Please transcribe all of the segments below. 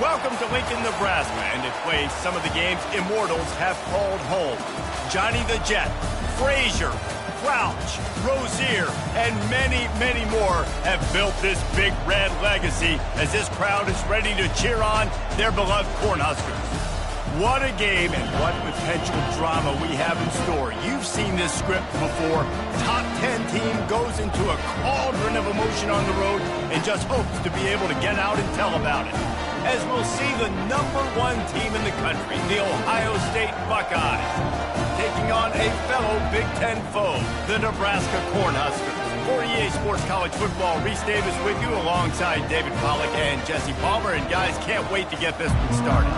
Welcome to Lincoln, Nebraska, and they play some of the games immortals have called home. Johnny the Jet, Frazier, Crouch, Rozier, and many, many more have built this big red legacy as this crowd is ready to cheer on their beloved Cornhuskers. What a game and what potential drama we have in store. You've seen this script before. Top 10 team goes into a cauldron of emotion on the road and just hopes to be able to get out and tell about it. As we'll see the #1 team in the country, the Ohio State Buckeyes, taking on a fellow Big Ten foe, the Nebraska Cornhuskers. For EA Sports College Football, Reese Davis with you alongside David Pollack and Jesse Palmer. And guys, can't wait to get this one started.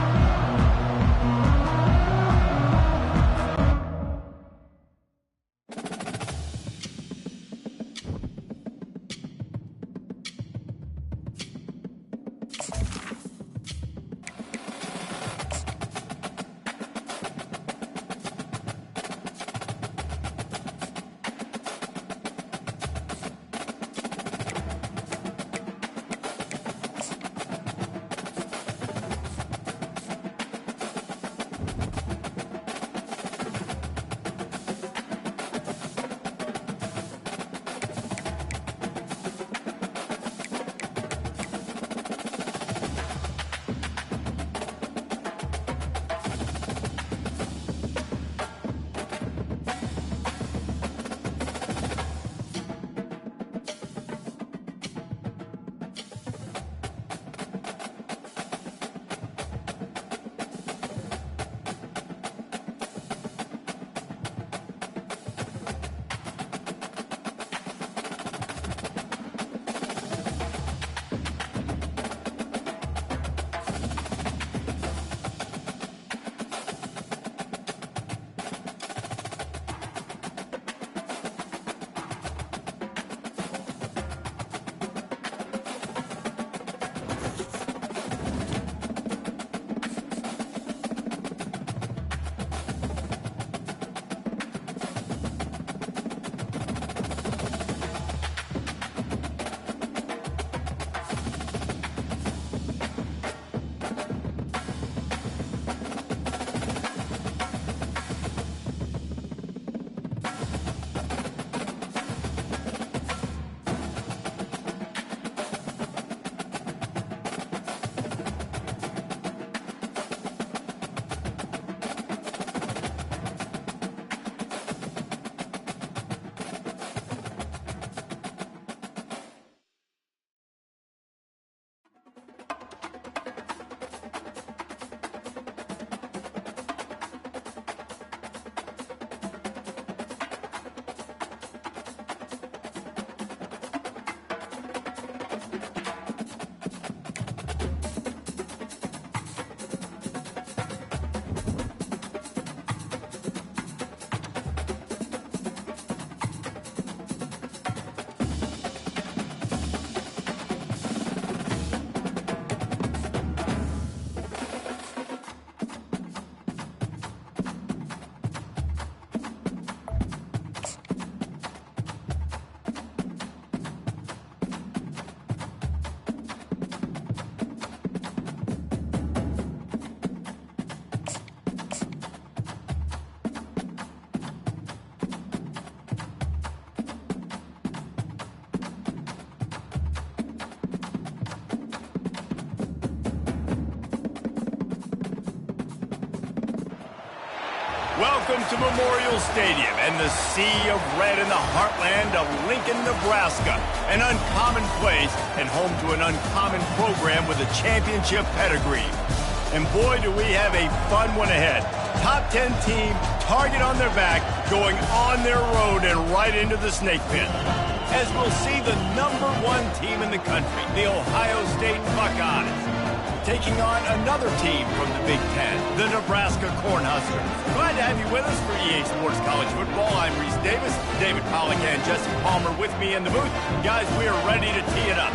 Welcome to Memorial Stadium and the sea of red in the heartland of Lincoln, Nebraska. An uncommon place and home to an uncommon program with a championship pedigree. And boy, do we have a fun one ahead. Top 10 team, target on their back, going on their road and right into the snake pit. As we'll see the #1 team in the country, the Ohio State Buckeyes, taking on another team from the Big Ten, the Nebraska Cornhuskers. Glad to have you with us for EA Sports College Football. I'm Reese Davis, David Pollack and Jesse Palmer with me in the booth. Guys, we are ready to tee it up.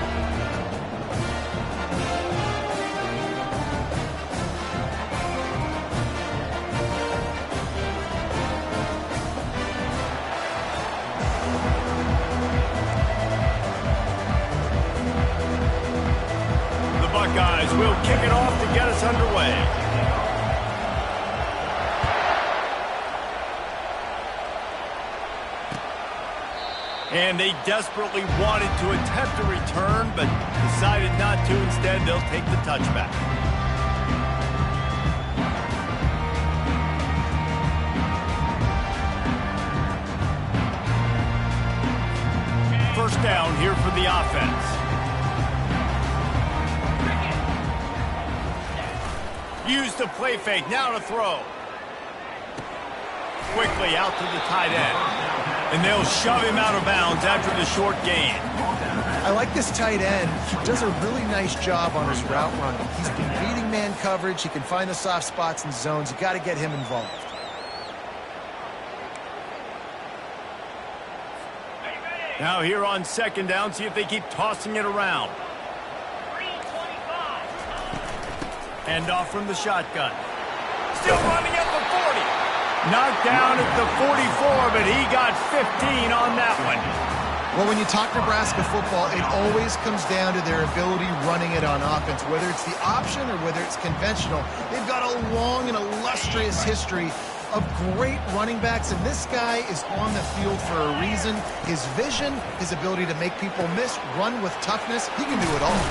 Buckeyes will kick it off to get us underway. And they desperately wanted to attempt a return, but decided not to. Instead, they'll take the touchback. First down here for the offense. Use the play fake. Now to throw. Quickly out to the tight end. And they'll shove him out of bounds after the short gain. I like this tight end. He does a really nice job on his route running. He's been beating man coverage. He can find the soft spots and zones. You got to get him involved. Now here on second down, see if they keep tossing it around. Hand off from the shotgun. Still running at the 40. Knocked down at the 44, but he got 15 on that one. Well, when you talk Nebraska football, it always comes down to their ability running it on offense. Whether it's the option or whether it's conventional, they've got a long and illustrious history of great running backs, and this guy is on the field for a reason. His vision, his ability to make people miss, run with toughness, he can do it all.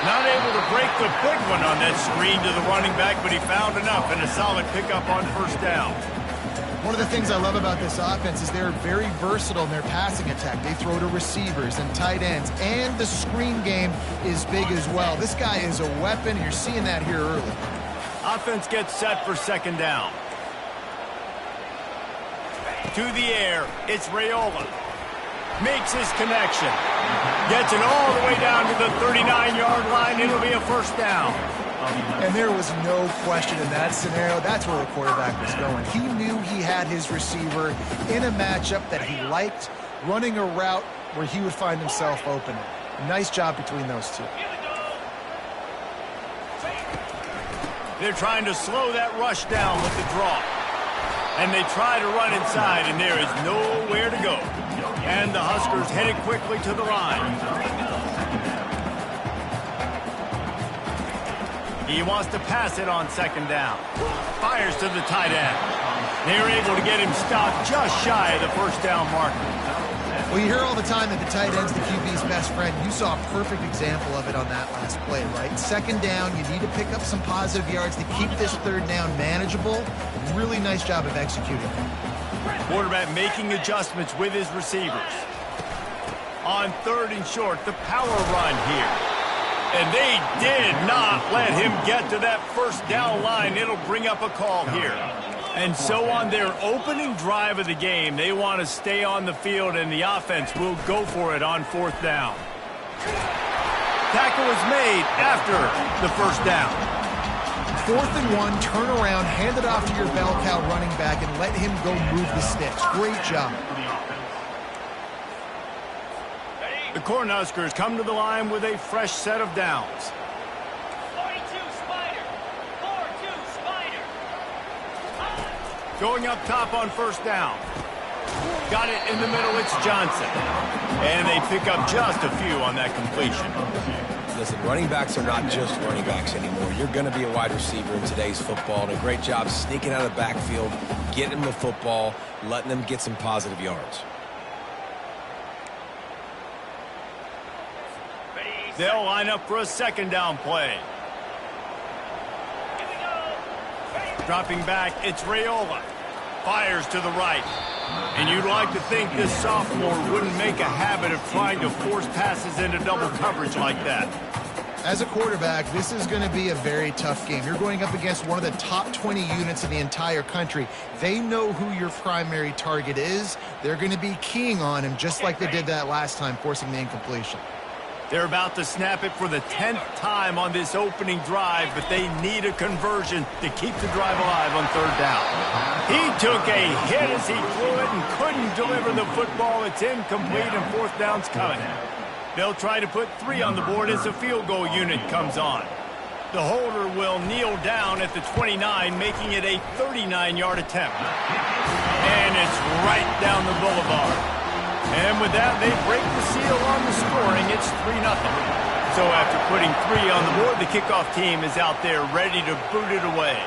Not able to break the big one on that screen to the running back, but he found enough and a solid pickup on first down. One of the things I love about this offense is they're very versatile in their passing attack. They throw to receivers and tight ends, and the screen game is big as well. This guy is a weapon. You're seeing that here early. Offense gets set for second down. To the air, it's Raiola. Makes his connection. Gets it all the way down to the 39-yard line. It'll be a first down. And there was no question in that scenario. That's where the quarterback was going. He knew he had his receiver in a matchup that he liked, running a route where he would find himself open. Nice job between those two. They're trying to slow that rush down with the draw. And they try to run inside, and there is nowhere to go. And the Huskers headed quickly to the line. He wants to pass it on second down. Fires to the tight end. They're able to get him stopped just shy of the first down marker. Well, you hear all the time that the tight end's the QB's best friend. You saw a perfect example of it on that last play, right? Second down, you need to pick up some positive yards to keep this third down manageable. Really nice job of executing. Quarterback making adjustments with his receivers. On third and short, the power run here. And they did not let him get to that first down line. It'll bring up a call here. And so on their opening drive of the game, they want to stay on the field, and the offense will go for it on fourth down. Tackle is made after the first down. 4th and 1, turn around, hand it off to your bell cow running back, and let him go move the sticks. Great job. The Cornhuskers come to the line with a fresh set of downs. 42 Spider. 4-2 Spider. Going up top on first down. Got it in the middle, it's Johnson. And they pick up just a few on that completion. Listen, running backs are not just running backs anymore. You're going to be a wide receiver in today's football, and a great job sneaking out of the backfield, getting them the football, letting them get some positive yards. They'll line up for a second down play. Dropping back, it's Raiola. Fires to the right. And you'd like to think this sophomore wouldn't make a habit of trying to force passes into double coverage like that. As a quarterback, this is going to be a very tough game. You're going up against one of the top 20 units in the entire country. They know who your primary target is. They're going to be keying on him just like they did that last time, forcing the incompletion. They're about to snap it for the 10th time on this opening drive, but they need a conversion to keep the drive alive on third down. He took a hit as he threw it and couldn't deliver the football. It's incomplete and fourth down's coming. They'll try to put 3 on the board as the field goal unit comes on. The holder will kneel down at the 29, making it a 39-yard attempt. And it's right down the boulevard. And with that, they break the seal on the scoring. It's 3-0. So after putting 3 on the board, the kickoff team is out there ready to boot it away.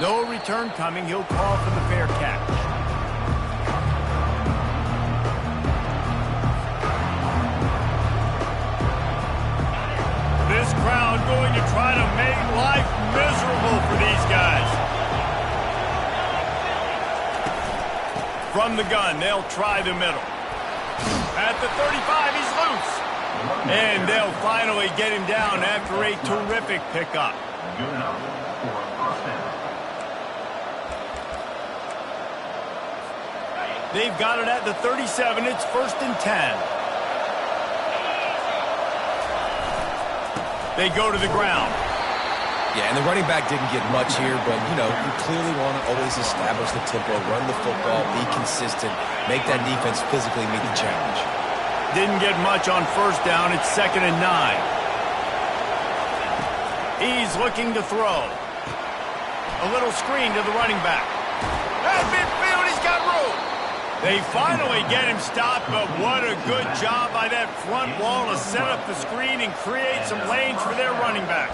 No return coming. He'll call for the fair catch. This crowd going to try to make life miserable for these guys. From the gun, they'll try the middle. At the 35, he's loose. And they'll finally get him down after a terrific pickup. Good enough for a first down. They've got it at the 37. It's 1st and 10. They go to the ground. Yeah, and the running back didn't get much here, but, you know, you clearly want to always establish the tempo, run the football, be consistent, make that defense physically meet the challenge. Didn't get much on 1st down. It's 2nd and 9. He's looking to throw. A little screen to the running back. At midfield, he's got room. They finally get him stopped, but what a good job by that front wall to set up the screen and create some lanes for their running back.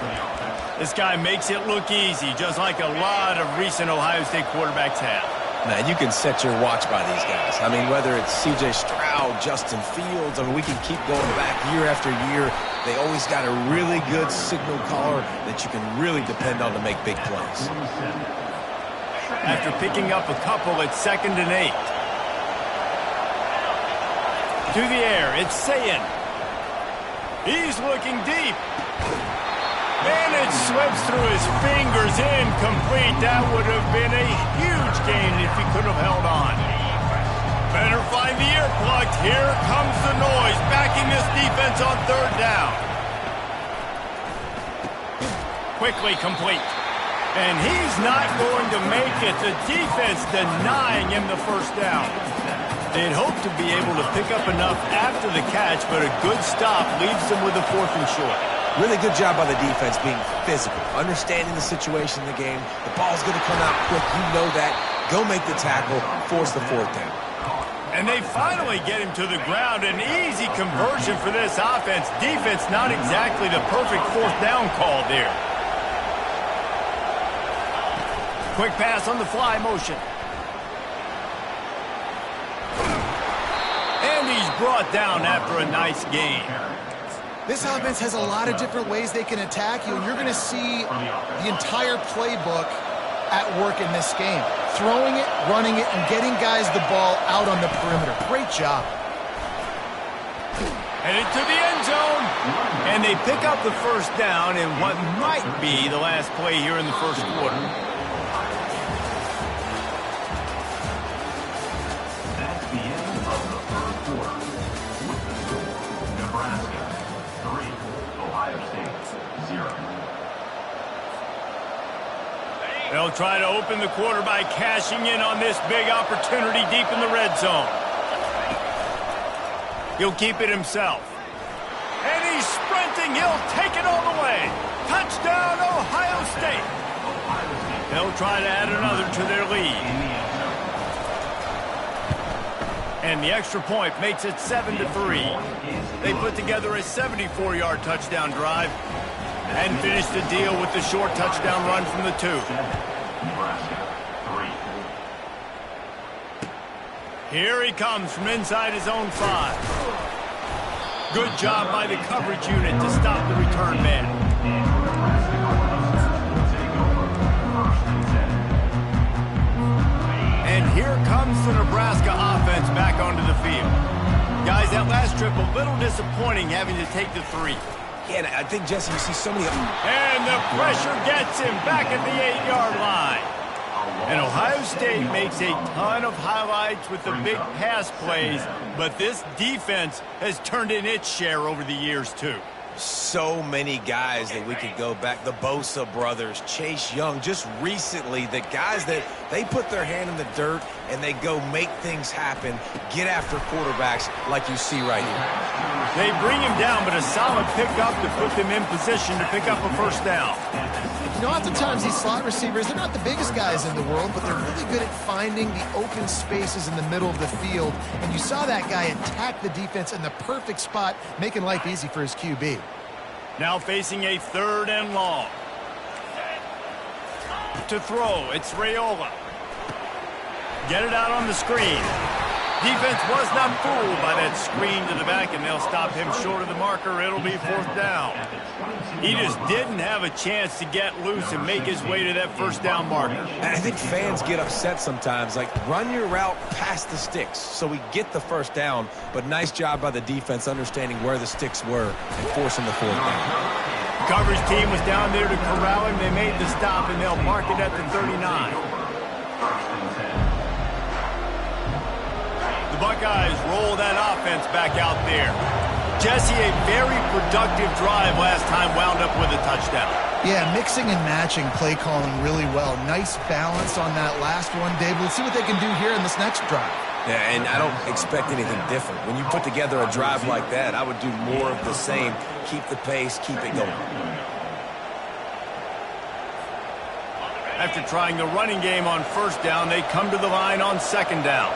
This guy makes it look easy, just like a lot of recent Ohio State quarterbacks have. Man, you can set your watch by these guys. I mean, whether it's C.J. Stroud, Justin Fields, I mean, we can keep going back year after year. They always got a really good signal caller that you can really depend on to make big plays. After picking up a couple, it's 2nd and 8. To the air, it's Sayin. He's looking deep. And it slips through his fingers, incomplete. That would have been a huge gain if he could have held on. Better find the earplugs. Here comes the noise, backing this defense on 3rd down. Quickly complete. And he's not going to make it. The defense denying him the 1st down. They'd hope to be able to pick up enough after the catch, but a good stop leaves them with a 4th and short. Really good job by the defense being physical, understanding the situation in the game. The ball's going to come out quick. You know that. Go make the tackle, force the 4th down. And they finally get him to the ground. An easy conversion for this offense. Defense not exactly the perfect 4th down call there. Quick pass on the fly motion. And he's brought down after a nice gain. This offense has a lot of different ways they can attack you, and you're going to see the entire playbook at work in this game. Throwing it, running it, and getting guys the ball out on the perimeter. Great job. Headed to the end zone. And they pick up the 1st down in what might be the last play here in the 1st quarter. That's the end of the 3rd quarter. With the score, Nebraska 3, Ohio State 0. They'll try to open the quarter by cashing in on this big opportunity deep in the red zone. He'll keep it himself. And he's sprinting. He'll take it all the way. Touchdown, Ohio State. They'll try to add another to their lead. And the extra point makes it 7-3. They put together a 74-yard touchdown drive and finished the deal with the short touchdown run from the 2. Here he comes from inside his own 5. Good job by the coverage unit to stop the return man. And here comes the Nebraska offense back onto the field. Guys, that last trip a little disappointing having to take the 3. Yeah, I think, Jesse, you see so many... And the pressure gets him back at the 8-yard line. And Ohio State makes a ton of highlights with the big pass plays, but this defense has turned in its share over the years, too. So many guys that we could go back. The Bosa brothers, Chase Young, just recently, the guys that they put their hand in the dirt and they go make things happen, get after quarterbacks like you see right here. They bring him down, but a solid pickup to put them in position to pick up a 1st down. You know, oftentimes these slot receivers, they're not the biggest guys in the world, but they're really good at finding the open spaces in the middle of the field. And you saw that guy attack the defense in the perfect spot, making life easy for his QB. Now facing a 3rd and long. To throw, it's Raiola. Get it out on the screen. Defense was not fooled by that screen to the back, and they'll stop him short of the marker. It'll be 4th down. He just didn't have a chance to get loose and make his way to that 1st down marker. I think fans get upset sometimes. Like, run your route past the sticks so we get the 1st down, but nice job by the defense understanding where the sticks were and forcing the 4th down. Coverage team was down there to corral him. They made the stop, and they'll mark it at the 39. The Buckeyes roll that offense back out there. Jesse, a very productive drive last time, wound up with a touchdown. Yeah, mixing and matching play calling really well. Nice balance on that last one, David. Let's see what they can do here in this next drive. Yeah, and I don't expect anything different. When you put together a drive like that, I would do more of the same. Keep the pace, keep it going. After trying the running game on 1st down, they come to the line on 2nd down.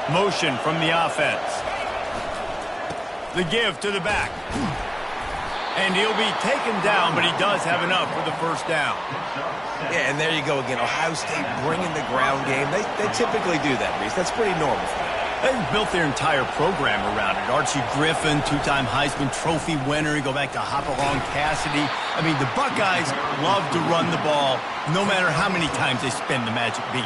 Motion from the offense. The give to the back. And he'll be taken down, but he does have enough for the 1st down. Yeah, and there you go again. Ohio State bringing the ground game. They typically do that, Reese. That's pretty normal for them. They've built their entire program around it. Archie Griffin, 2-time Heisman Trophy winner. You go back to Hopalong Cassidy. I mean, the Buckeyes love to run the ball no matter how many times they spin the magic beat.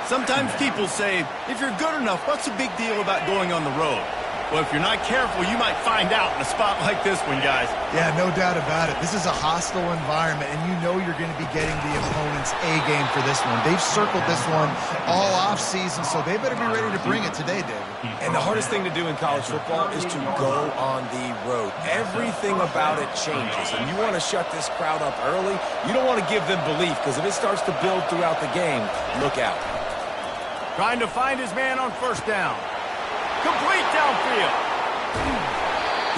Sometimes people say, if you're good enough, what's the big deal about going on the road? Well, if you're not careful, you might find out in a spot like this one, guys. Yeah, no doubt about it. This is a hostile environment, and you know you're going to be getting the opponent's A-game for this one. They've circled this one all off-season, so they better be ready to bring it today, David. And the hardest thing to do in college football is to go on the road. Everything about it changes, and you want to shut this crowd up early. You don't want to give them belief, because if it starts to build throughout the game, look out. Trying to find his man on 1st down. Complete downfield.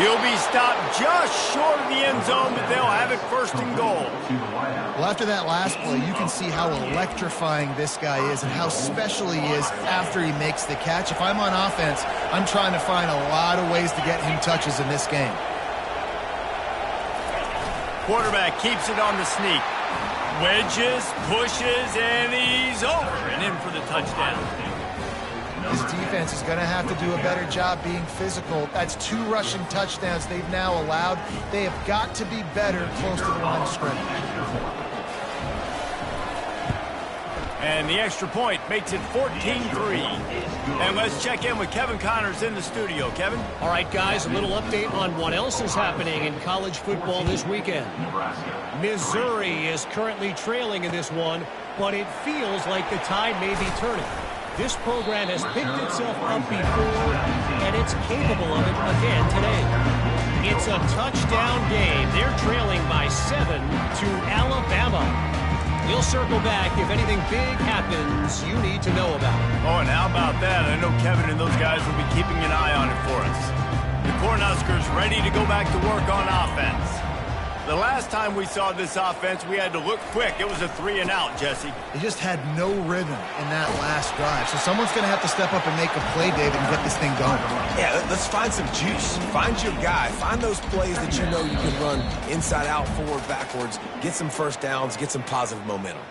He'll be stopped just short of the end zone, but they'll have it 1st and goal. Well, after that last play, you can see how electrifying this guy is and how special he is after he makes the catch. If I'm on offense, I'm trying to find a lot of ways to get him touches in this game. Quarterback keeps it on the sneak. Wedges, pushes, and he's over and in for the touchdown. This defense is going to have to do a better job being physical. That's 2 rushing touchdowns they've now allowed. They have got to be better close to the line of scrimmage. And the extra point makes it 14-3. And let's check in with Kevin Connors in the studio. Kevin? All right, guys, a little update on what else is happening in college football this weekend. Missouri is currently trailing in this one, but it feels like the tide may be turning. This program has picked itself up before, and it's capable of it again today. It's a touchdown game. They're trailing by 7 to Alabama. We'll circle back if anything big happens you need to know about. Oh, and how about that? I know Kevin and those guys will be keeping an eye on it for us. The Cornhuskers ready to go back to work on offense. The last time we saw this offense, we had to look quick. It was a 3-and-out, Jesse. They just had no rhythm in that last drive. So someone's going to have to step up and make a play, David, and get this thing going. Yeah, let's find some juice. Find your guy. Find those plays that you know you can run inside out, forward, backwards. Get some 1st downs. Get some positive momentum.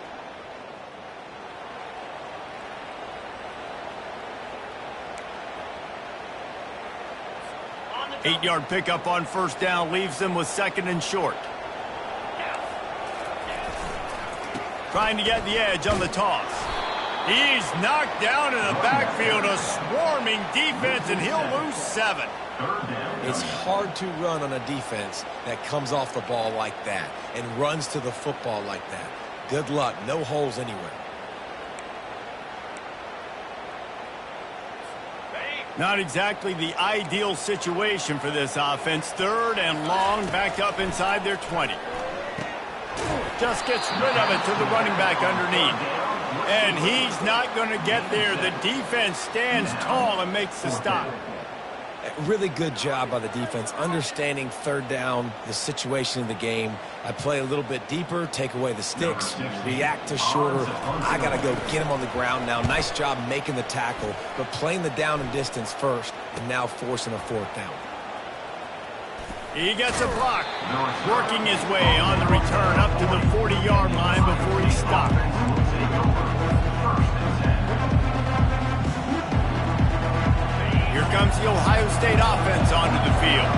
Eight-yard pickup on 1st down leaves them with 2nd and short. Trying to get the edge on the toss. He's knocked down in the backfield, a swarming defense, and he'll lose 7. It's hard to run on a defense that comes off the ball like that and runs to the football like that. Good luck. No holes anywhere. Not exactly the ideal situation for this offense. 3rd and long, backed up inside their 20. Just gets rid of it to the running back underneath. And he's not going to get there. The defense stands tall and makes the stop. Really good job by the defense, understanding 3rd down, the situation in the game. I play a little bit deeper, take away the sticks, react to shorter. I got to go get him on the ground now. Nice job making the tackle, but playing the down and distance first, and now forcing a 4th down. He gets a block, working his way on the return up to the 40-yard line before he stopped. Here comes the Ohio State offense onto the field.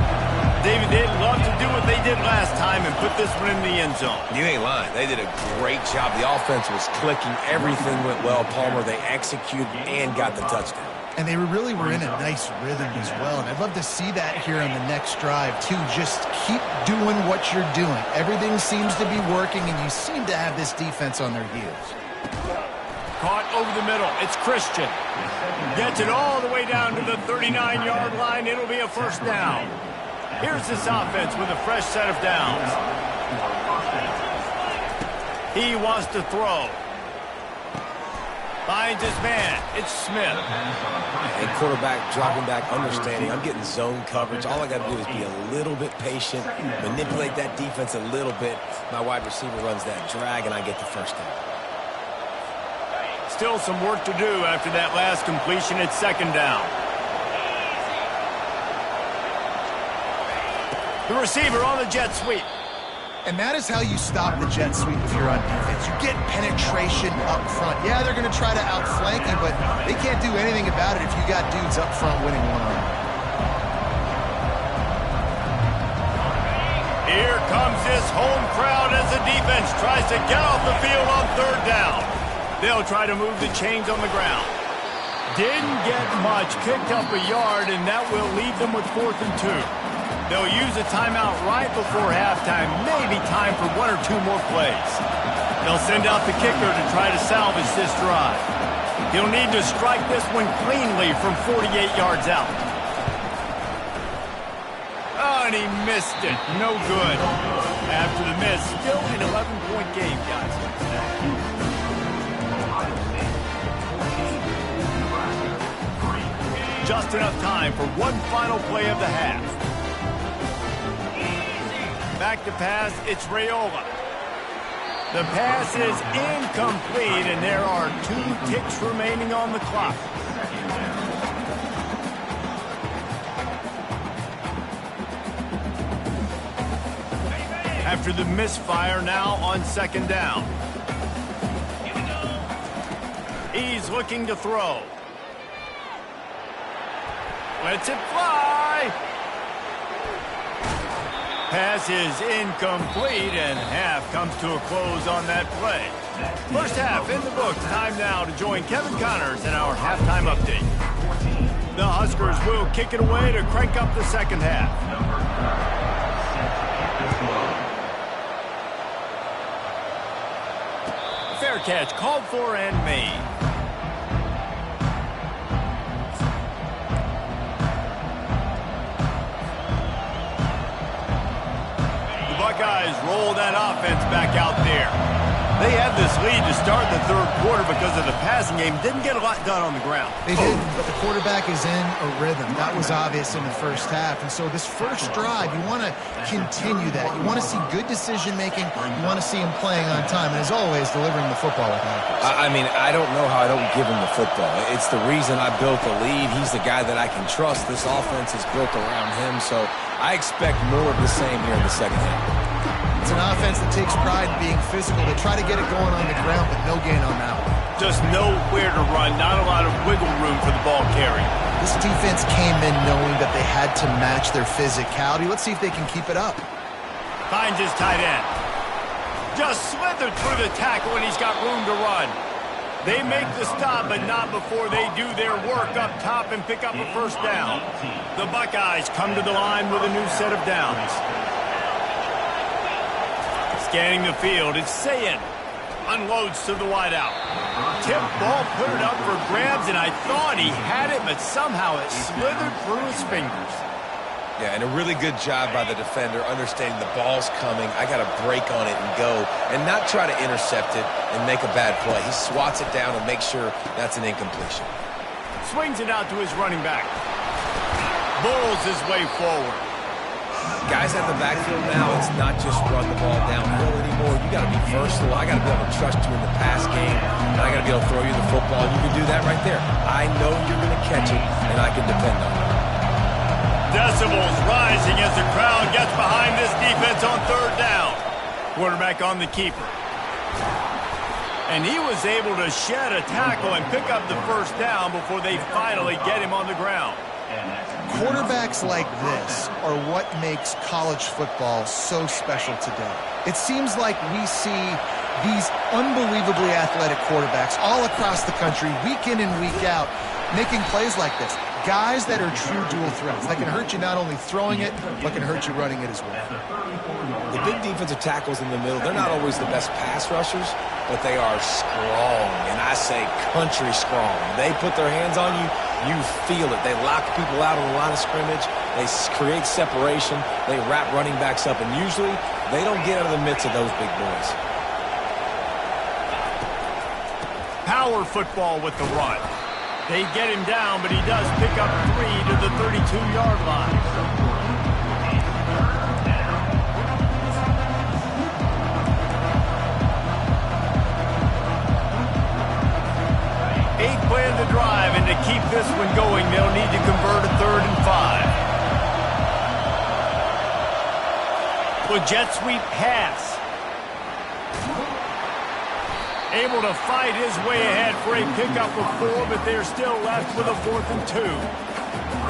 David, they'd love to do what they did last time and put this one in the end zone. You ain't lying. They did a great job. The offense was clicking. Everything went well. Palmer, they executed and got the touchdown. And they really were in a nice rhythm as well. And I'd love to see that here on the next drive, too. Just keep doing what you're doing. Everything seems to be working, and you seem to have this defense on their heels. Caught over the middle. It's Christian. Gets it all the way down to the 39-yard line. It'll be a first down. Here's this offense with a fresh set of downs. He wants to throw. Finds his man. It's Smith. And quarterback dropping back, understanding. I'm getting zone coverage. All I got to do is be a little bit patient, manipulate that defense a little bit. My wide receiver runs that drag, and I get the first down. Still some work to do after that last completion. It's second down. The receiver on the jet sweep. And that is how you stop the jet sweep if you're on defense. You get penetration up front. Yeah, they're going to try to outflank you, but they can't do anything about it if you got dudes up front winning one-on-one. Here comes this home crowd as the defense tries to get off the field on third down. They'll try to move the chains on the ground. Didn't get much, picked up a yard, and that will leave them with 4th and 2. They'll use a timeout right before halftime, maybe time for 1 or 2 more plays. They'll send out the kicker to try to salvage this drive. He'll need to strike this one cleanly from 48 yards out. Oh, and he missed it. No good. After the miss, still an 11-point game, guys. Just enough time for one final play of the half. Back to pass, it's Raiola. The pass is incomplete, and there are 2 ticks remaining on the clock. After the misfire, now on second down. He's looking to throw. Lets it fly. Pass is incomplete, and half comes to a close on that play. First half in the books. Time now to join Kevin Connors in our halftime update. The Huskers will kick it away to crank up the second half. Fair catch called for and made. Buckeyes roll that offense back out there. They had this lead to start the third quarter because of the passing game. Didn't get a lot done on the ground. They didn't, but the quarterback is in a rhythm. That was obvious in the first half. And so this first drive, you want to continue that. You want to see good decision-making. You want to see him playing on time. And as always, delivering the football with accuracy. I mean, I don't know how I don't give him the football. It's the reason I built the lead. He's the guy that I can trust. This offense is built around him. So I expect more of the same here in the second half. It's an offense that takes pride in being physical. They try to get it going on the ground, but no gain on that one. Just nowhere to run. Not a lot of wiggle room for the ball carry. This defense came in knowing that they had to match their physicality. Let's see if they can keep it up. Finds his tight end. Just slithered through the tackle, and he's got room to run. They make the stop, but not before they do their work up top and pick up a first down. The Buckeyes come to the line with a new set of downs. Scanning the field, it's Sayin. Unloads to the wideout. Tip ball, put it up for grabs, and I thought he had it, but somehow it slithered through his fingers. Yeah, and a really good job by the defender, understanding the ball's coming. I got to break on it and go, and not try to intercept it and make a bad play. He swats it down and makes sure that's an incompletion. Swings it out to his running back. Bulls his way forward. Guys at the backfield now, it's not just run the ball downhill anymore. You got to be versatile. I got to be able to trust you in the pass game, and I got to be able to throw you the football. You can do that right there. I know you're going to catch it, and I can depend on it. decibels rising as the crowd gets behind this defense on third down. Quarterback on the keeper. And he was able to shed a tackle and pick up the first down before they finally get him on the ground. Quarterbacks like this are what makes college football so special today. It seems like we see these unbelievably athletic quarterbacks all across the country, week in and week out, making plays like this. Guys that are true dual threats. That can hurt you not only throwing it, but can hurt you running it as well. The big defensive tackles in the middle, they're not always the best pass rushers, but they are strong, and I say country strong. They put their hands on you, you feel it. They lock people out on the line of scrimmage. They create separation. They wrap running backs up, and usually they don't get out of the midst of those big boys. Power football with the run. They get him down, but he does pick up 3 to the 32-yard line. Eight plan the drive, and to keep this one going, they'll need to convert a 3rd and 5. With jet sweep pass. Able to fight his way ahead for a pickup of 4, but they're still left with a 4th and 2.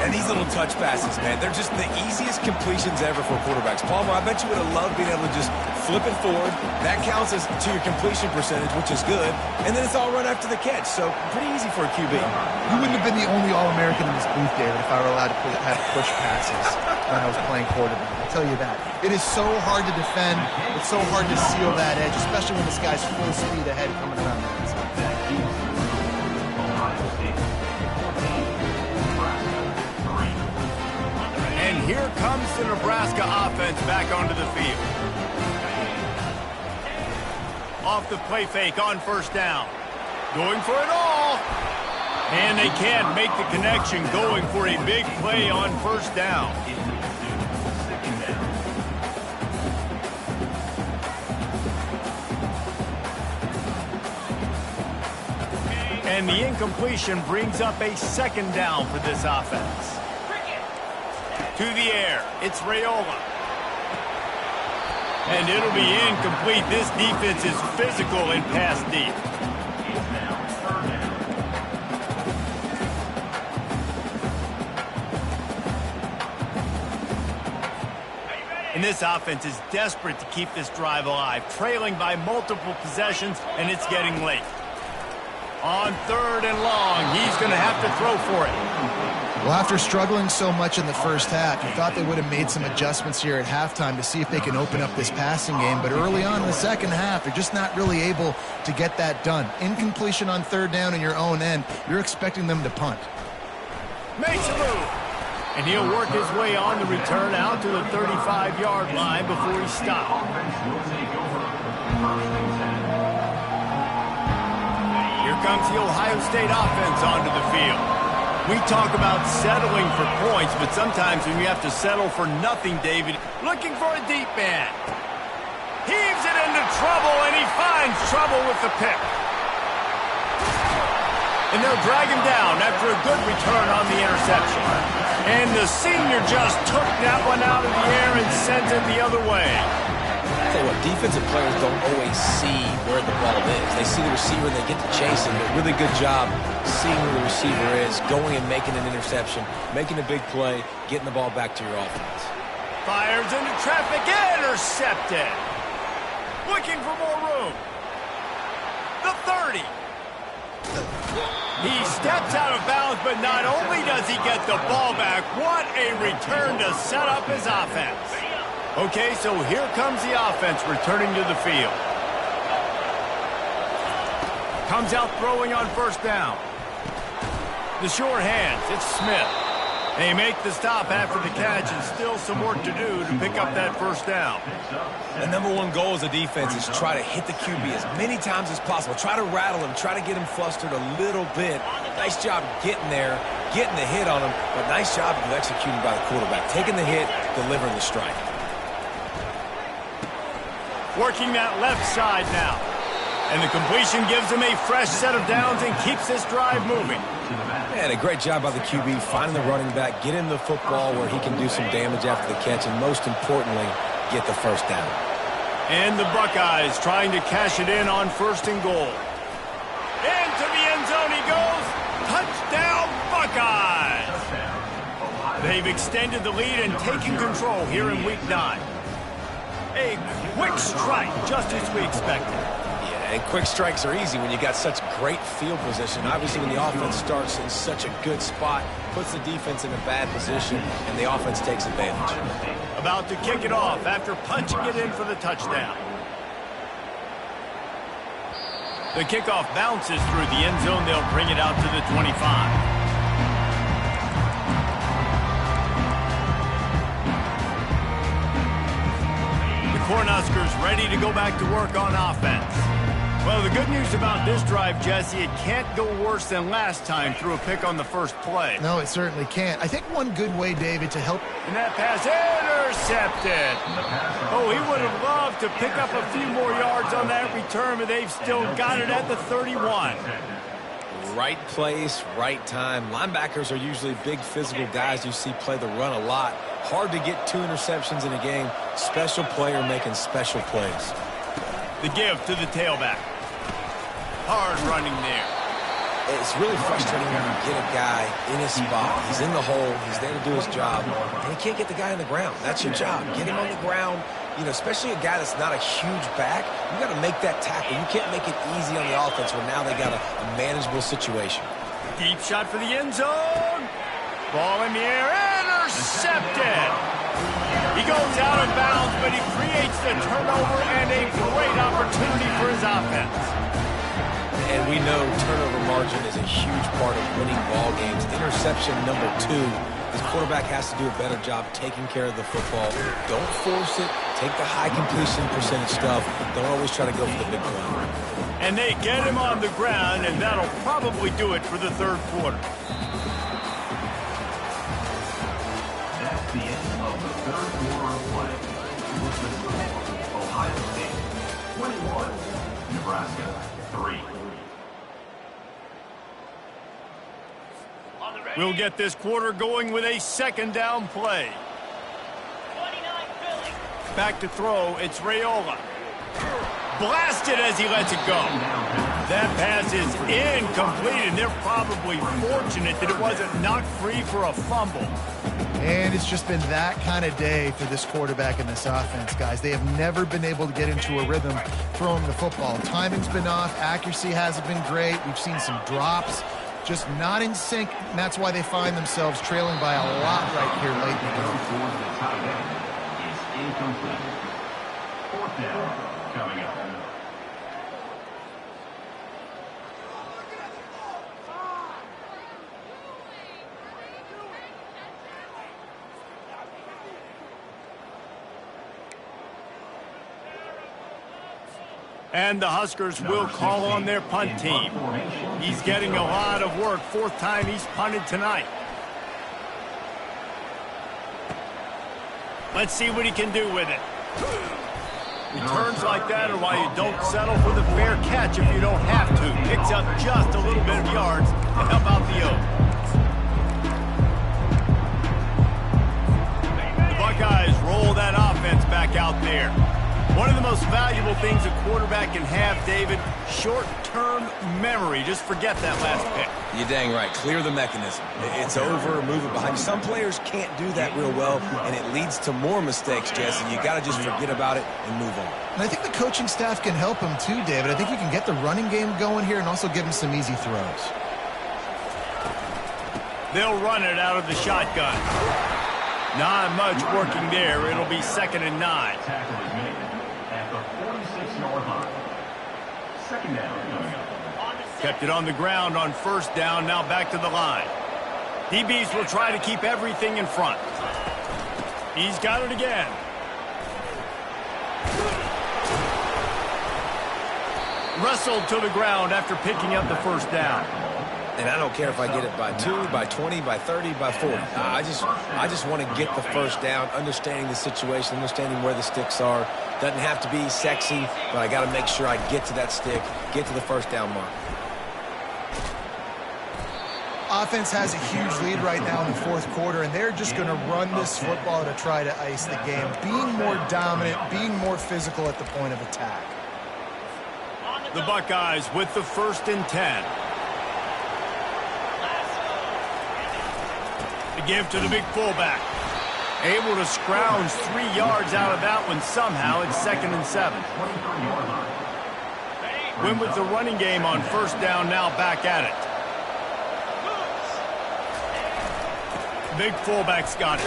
And these little touch passes, man, they're just the easiest completions ever for quarterbacks. Palmer, I bet you would have loved being able to just flip it forward. That counts as to your completion percentage, which is good. And then it's all run after the catch, so pretty easy for a QB. You wouldn't have been the only All-American in this booth, David, if I were allowed to have push passes when I was playing quarterback. I'll tell you that. It is so hard to defend. It's so hard to seal that edge, especially when this guy's full speed ahead coming around the inside. And here comes the Nebraska offense back onto the field. Off the play fake on first down. Going for it all. And they can't make the connection, going for a big play on first down. And the incompletion brings up a 2nd down for this offense. To the air, it's Raiola. And it'll be incomplete. This defense is physical and pass deep. And this offense is desperate to keep this drive alive, trailing by multiple possessions, and it's getting late. On 3rd and long, he's going to have to throw for it. Well, after struggling so much in the first half, you thought they would have made some adjustments here at halftime to see if they can open up this passing game. But early on in the second half, they're just not really able to get that done. Incompletion on 3rd down in your own end, you're expecting them to punt. Makes a move. And he'll work his way on the return out to the 35-yard line before he stops. Here comes the Ohio State offense onto the field. We talk about settling for points, but sometimes when you have to settle for nothing, David, looking for a deep man. Heaves it into trouble, and he finds trouble with the pick. And they'll drag him down after a good return on the interception. And the senior just took that one out of the air and sent it the other way. I'll tell you what, defensive players don't always see where the ball is. They see the receiver and they get to chase him. But really good job seeing where the receiver is, going and making an interception, making a big play, getting the ball back to your offense. Fires into traffic, intercepted. Looking for more room. The 30. He steps out of bounds, but not only does he get the ball back, what a return to set up his offense. Okay, so here comes the offense returning to the field. Comes out throwing on first down. The short hands, it's Smith. They make the stop after the catch, and still some work to do to pick up that first down. The #1 goal as a defense is try to hit the QB as many times as possible. Try to rattle him, try to get him flustered a little bit. Nice job getting there, getting the hit on him, but nice job of executing by the quarterback. Taking the hit, delivering the strike. Working that left side now. And the completion gives him a fresh set of downs and keeps this drive moving. And a great job by the QB finding the running back, getting the football where he can do some damage after the catch, and most importantly, get the first down. And the Buckeyes trying to cash it in on 1st and goal. Into the end zone he goes. Touchdown, Buckeyes! They've extended the lead and taken control here in Week 9. A quick strike, just as we expected. Yeah, and quick strikes are easy when you got such great field position. Obviously, when the offense starts in such a good spot, puts the defense in a bad position, and the offense takes advantage. About to kick it off after punching it in for the touchdown. The kickoff bounces through the end zone. They'll bring it out to the 25. Cornhuskers ready to go back to work on offense. Well, the good news about this drive, Jesse, it can't go worse than last time through a pick on the first play. No, it certainly can't. I think one good way, David, to help... And that pass intercepted. Oh, he would have loved to pick up a few more yards on that return, but they've still got it at the 31. Right place, right time. Linebackers are usually big physical guys you see play the run a lot. Hard to get 2 interceptions in a game. Special player making special plays. The give to the tailback. Hard running there. It's really frustrating when you get a guy in his spot. He's in the hole. He's there to do his job. And he can't get the guy on the ground. That's your job. Get him on the ground. You know, especially a guy that's not a huge back. You got to make that tackle. You can't make it easy on the offense when now they got a manageable situation. Deep shot for the end zone. Ball in the air. Intercepted. He goes out of bounds, but he creates the turnover and a great opportunity for his offense. And we know turnover margin is a huge part of winning ball games. Interception number 2. His quarterback has to do a better job taking care of the football. Don't force it. Take the high completion percentage stuff. Don't always try to go for the big play. And they get him on the ground, and that'll probably do it for the 3rd quarter. That's the end of the 3rd quarter of play. With the score, Ohio State 21, Nebraska 3. We'll get this quarter going with a 2nd down play. 29 Philly. Back to throw, it's Raiola. Blasted as he lets it go. That pass is incomplete, and they're probably fortunate that it wasn't knocked free for a fumble. And it's just been that kind of day for this quarterback and this offense, guys. They have never been able to get into a rhythm throwing the football. Timing's been off. Accuracy hasn't been great. We've seen some drops. Just not in sync, and that's why they find themselves trailing by a lot right here late in the game. The tight end is incomplete. 4th down coming up. And the Huskers will call on their punt team. He's getting a lot of work. 4th time he's punted tonight. Let's see what he can do with it. Returns like that are why you don't settle for the fair catch if you don't have to. Picks up just a little bit of yards to help out the Oaks. The Buckeyes roll that offense back out there. One of the most valuable things a quarterback can have, David, short-term memory. Just forget that last pick. You're dang right. Clear the mechanism. It's over, move it behind. Some players can't do that real well, and it leads to more mistakes, Jesse. You got to just forget about it and move on. And I think the coaching staff can help him too, David. I think you can get the running game going here and also give him some easy throws. They'll run it out of the shotgun. Not much working there. It'll be 2nd and 9. Tackle is made at the 46-yard line. 2nd down coming up. Kept it on the ground on 1st down. Now back to the line. DBs will try to keep everything in front. He's got it again. Wrestled to the ground after picking up the 1st down. And I don't care if I get it by 2, by 20, by 30, by 40. I just want to get the first down, understanding the situation, understanding where the sticks are. Doesn't have to be sexy, but I got to make sure I get to that stick, get to the first down mark. Offense has a huge lead right now in the fourth quarter, and they're just going to run this football to try to ice the game. Being more dominant, being more physical at the point of attack. The Buckeyes with the 1st and 10. The give to the big fullback. Able to scrounge 3 yards out of that one somehow. It's 2nd and 7. Win with the running game on 1st down, now back at it. Big fullback's got it.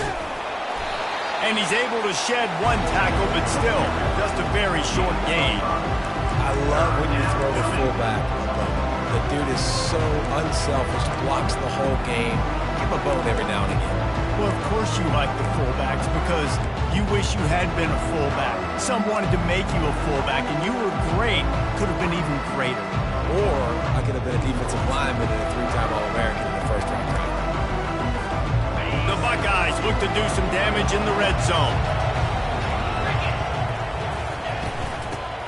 And he's able to shed 1 tackle, but still, just a very short gain. I love when you throw the fullback a bone. The dude is so unselfish, blocks the whole game. Give him a bone every now and again. Well, of course you like the fullbacks because you wish you had been a fullback. Some wanted to make you a fullback, and you were great. Could have been even greater. Or I could have been a defensive lineman and a 3-time All-American in the first-round draft. The Buckeyes look to do some damage in the red zone.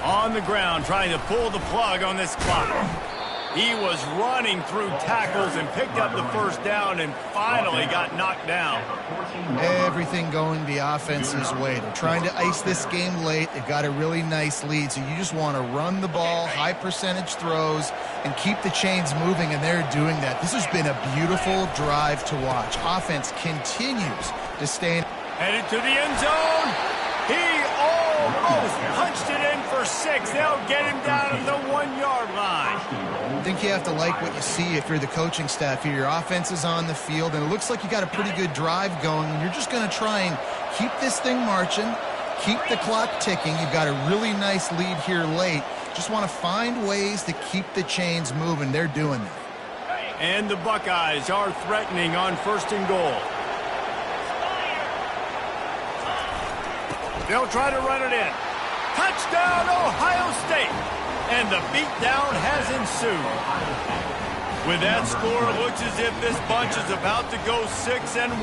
On the ground, trying to pull the plug on this clock. He was running through tackles and picked up the 1st down and finally got knocked down. Everything going the offense's way. They're trying to ice this game late. They've got a really nice lead, so you just want to run the ball, high percentage throws, and keep the chains moving, and they're doing that. This has been a beautiful drive to watch. Offense continues to stay in. Headed to the end zone. He almost punched it in for 6. They'll get him down at the 1-yard line. I think you have to like what you see if you're the coaching staff here. Your offense is on the field, and it looks like you got a pretty good drive going, and you're just going to try and keep this thing marching, keep the clock ticking. You've got a really nice lead here late. Just want to find ways to keep the chains moving. They're doing that. And the Buckeyes are threatening on 1st and goal. They'll try to run it in. Touchdown, Ohio State! And the beatdown has ensued. With that score, it looks as if this bunch is about to go 6-1.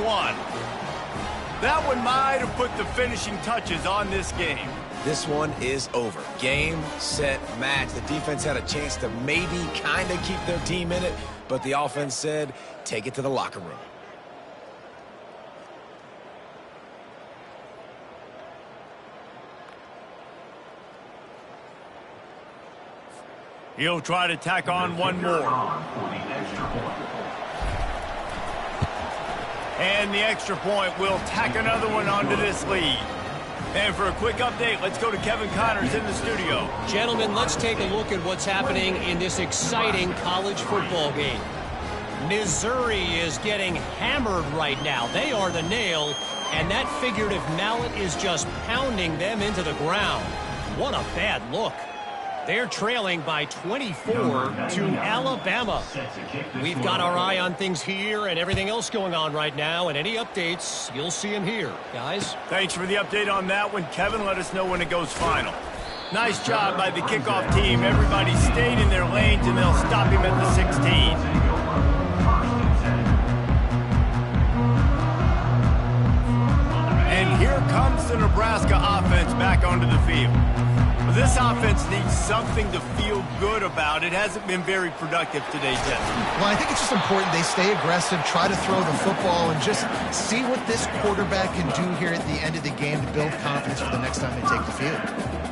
That one might have put the finishing touches on this game. This one is over. Game, set, match. The defense had a chance to maybe kind of keep their team in it, but the offense said, take it to the locker room. He'll try to tack on one more. And the extra point will tack another one onto this lead. And for a quick update, let's go to Kevin Connors in the studio. Gentlemen, let's take a look at what's happening in this exciting college football game. Missouri is getting hammered right now. They are the nail, and that figurative mallet is just pounding them into the ground. What a bad look. They're trailing by 24 to Alabama. We've got our eye on things here and everything else going on right now, and any updates, you'll see them here. Guys? Thanks for the update on that one. Kevin, let us know when it goes final. Nice job by the kickoff team. Everybody stayed in their lanes, and they'll stop him at the 16. And here comes the Nebraska offense back onto the field. This offense needs something to feel good about. It hasn't been very productive today, Jeff. Well, I think it's just important they stay aggressive, try to throw the football, and just see what this quarterback can do here at the end of the game to build confidence for the next time they take the field.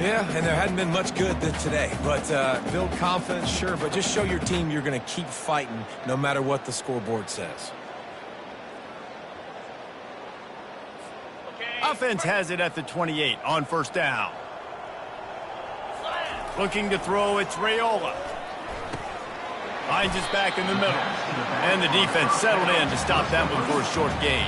Yeah, and there hadn't been much good today. But build confidence, sure, but just show your team you're going to keep fighting no matter what the scoreboard says. Offense has it at the 28 on 1st down. Looking to throw, it's Raiola. Finds his back in the middle. And the defense settled in to stop that one for a short gain.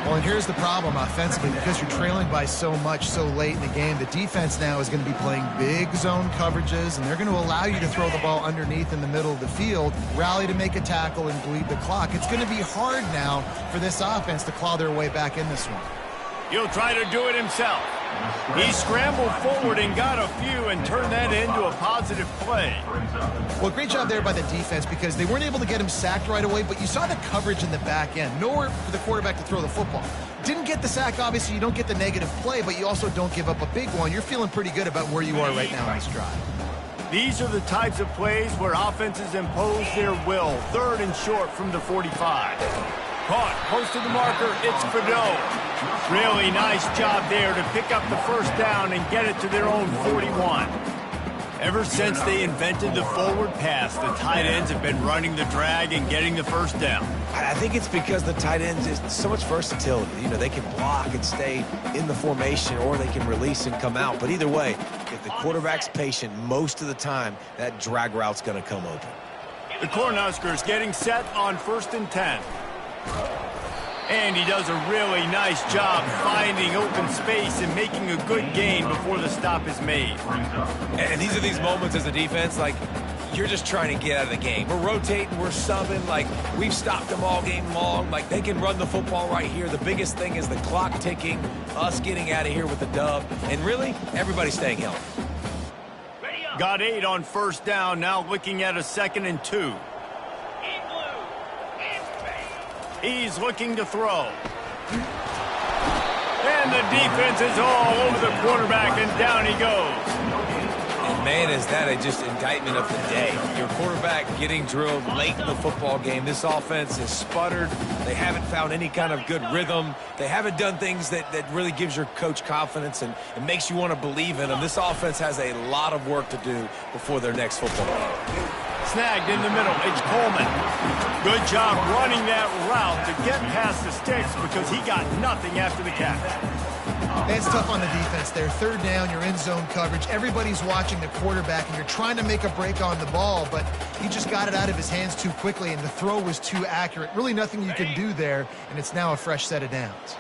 Well, and here's the problem offensively. Because you're trailing by so much so late in the game, the defense now is going to be playing big zone coverages, and they're going to allow you to throw the ball underneath in the middle of the field, rally to make a tackle, and bleed the clock. It's going to be hard now for this offense to claw their way back in this one. He'll try to do it himself. He scrambled forward and got a few and turned that into a positive play. Well, great job there by the defense because they weren't able to get him sacked right away, but you saw the coverage in the back end. Nowhere for the quarterback to throw the football. Didn't get the sack, obviously. You don't get the negative play, but you also don't give up a big one. You're feeling pretty good about where you are right now in this drive. These are the types of plays where offenses impose their will. 3rd and short from the 45. Caught, close to the marker, it's Fadeau. Really nice job there to pick up the first down and get it to their own 41. Ever since they invented the forward pass, the tight ends have been running the drag and getting the first down. I think it's because the tight ends is so much versatility. You know, they can block and stay in the formation, or they can release and come out. But either way, if the quarterback's patient most of the time, that drag route's going to come open. The Cornhuskers getting set on 1st and 10. And he does a really nice job finding open space and making a good gain before the stop is made. And these are these moments as a defense, like, you're just trying to get out of the game. We're rotating, we're subbing, like, we've stopped them all game long. Like, they can run the football right here. The biggest thing is the clock ticking, us getting out of here with the dub, and really, everybody staying healthy. Got 8 on 1st down, now looking at a 2nd and 2. He's looking to throw. And the defense is all over the quarterback, and down he goes. And man, is that just indictment of the day. Your quarterback getting drilled late in the football game. This offense is sputtered. They haven't found any kind of good rhythm. They haven't done things that really gives your coach confidence and makes you want to believe in them. This offense has a lot of work to do before their next football game. Snagged in the middle. It's Coleman. Good job running that route to get past the sticks because he got nothing after the catch. That's tough on the defense there. 3rd down, you're in zone coverage. Everybody's watching the quarterback, and you're trying to make a break on the ball, but he just got it out of his hands too quickly, and the throw was too accurate. Really nothing you can do there, and it's now a fresh set of downs.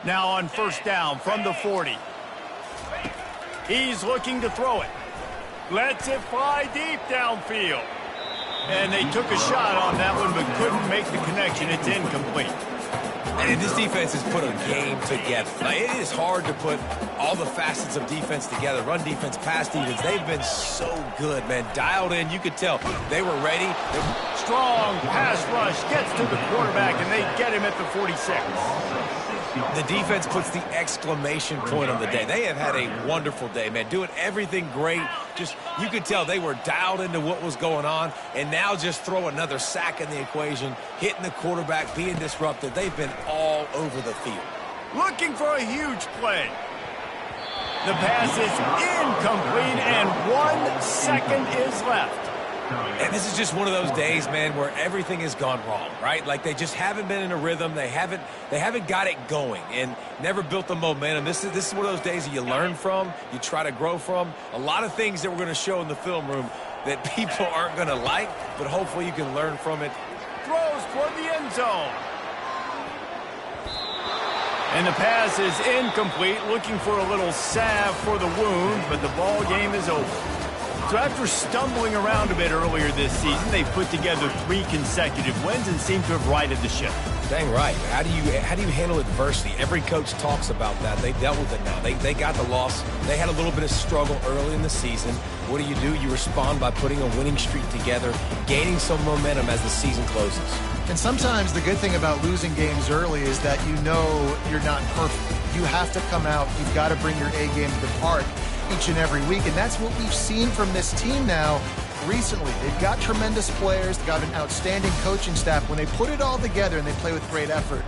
Now on 1st down from the 40. He's looking to throw it. Lets it fly deep downfield. And they took a shot on that one, but couldn't make the connection. It's incomplete. And this defense has put a game together. Now, it is hard to put all the facets of defense together. Run defense, pass defense. They've been so good, man. Dialed in. You could tell they were ready. Strong pass rush gets to the quarterback, and they get him at the 46. The defense puts the exclamation point on the day. They have had a wonderful day, man. Doing everything great. Just, you could tell they were dialed into what was going on, and now just throw another sack in the equation, hitting the quarterback, being disrupted. They've been all over the field. Looking for a huge play. The pass is incomplete, and 1 second is left. And this is just one of those days, man, where everything has gone wrong, right? Like, they just haven't been in a rhythm. They haven't got it going and never built the momentum. This is one of those days that you learn from, you try to grow from. A lot of things that we're going to show in the film room that people aren't going to like, but hopefully you can learn from it. Throws toward the end zone. And the pass is incomplete, looking for a little salve for the wound, but the ball game is over. So after stumbling around a bit earlier this season, they've put together 3 consecutive wins and seem to have righted the ship. Dang right. How do you handle adversity? Every coach talks about that. They dealt with it now. They got the loss. They had a little bit of struggle early in the season. What do? You respond by putting a winning streak together, gaining some momentum as the season closes. And sometimes the good thing about losing games early is that you know you're not perfect. You have to come out. You've got to bring your A game to the park each and every week, and that's what we've seen from this team now recently. They've got tremendous players, they've got an outstanding coaching staff. When they put it all together and they play with great effort,